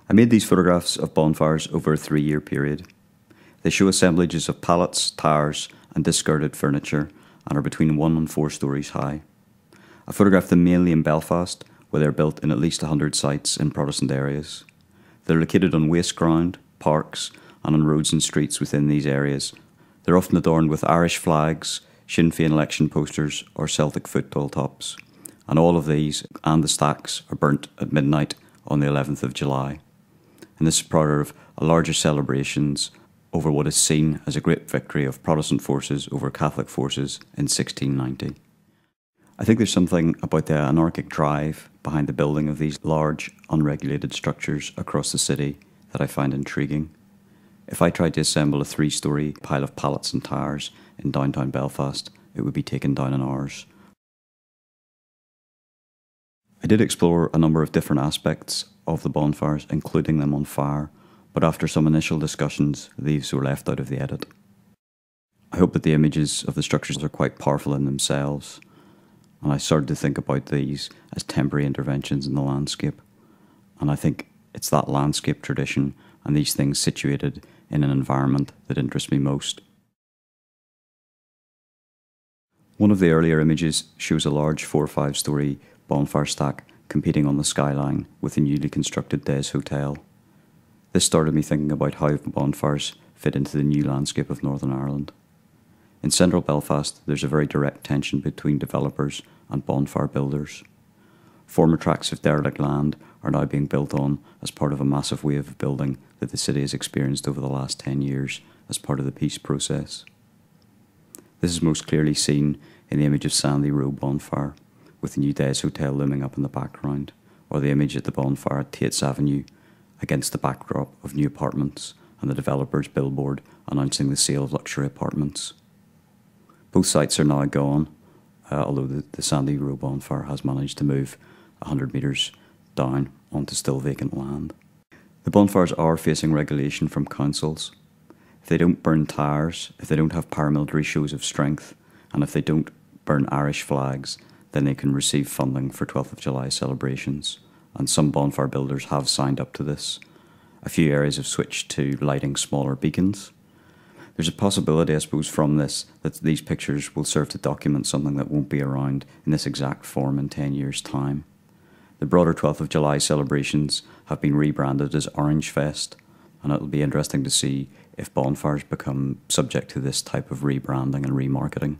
I made these photographs of bonfires over a 3-year period. They show assemblages of pallets, tires, and discarded furniture and are between 1 and 4 stories high. I photographed them mainly in Belfast, where they are built in at least 100 sites in Protestant areas. They're located on waste ground, parks, and on roads and streets within these areas. They're often adorned with Irish flags, Sinn Féin election posters, or Celtic football tops. And all of these and the stacks are burnt at midnight on the 11th of July. And this is part of a larger celebrations over what is seen as a great victory of Protestant forces over Catholic forces in 1690. I think there's something about the anarchic drive behind the building of these large, unregulated structures across the city that I find intriguing. If I tried to assemble a 3-story pile of pallets and tires in downtown Belfast, it would be taken down in hours. I did explore a number of different aspects of the bonfires, including them on fire, but after some initial discussions, these were left out of the edit. I hope that the images of the structures are quite powerful in themselves, and I started to think about these as temporary interventions in the landscape. And I think it's that landscape tradition and these things situated in an environment that interests me most. One of the earlier images shows a large 4 or 5 story bonfire stack competing on the skyline with the newly constructed Des Hotel. This started me thinking about how bonfires fit into the new landscape of Northern Ireland. In central Belfast, there's a very direct tension between developers and bonfire builders. Former tracts of derelict land are now being built on as part of a massive wave of building that the city has experienced over the last 10 years as part of the peace process. This is most clearly seen in the image of Sandy Row bonfire, with the new Des Hotel looming up in the background, or the image at the bonfire at Tate's Avenue against the backdrop of new apartments and the developer's billboard announcing the sale of luxury apartments. Both sites are now gone, although the Sandy Row bonfire has managed to move 100 metres down onto still vacant land. The bonfires are facing regulation from councils. If they don't burn tires, if they don't have paramilitary shows of strength, and if they don't burn Irish flags, then they can receive funding for 12th of July celebrations. And some bonfire builders have signed up to this. A few areas have switched to lighting smaller beacons. There's a possibility, I suppose, from this that these pictures will serve to document something that won't be around in this exact form in 10 years' time. The broader 12th of July celebrations have been rebranded as Orange Fest, and it'll be interesting to see if bonfires become subject to this type of rebranding and remarketing.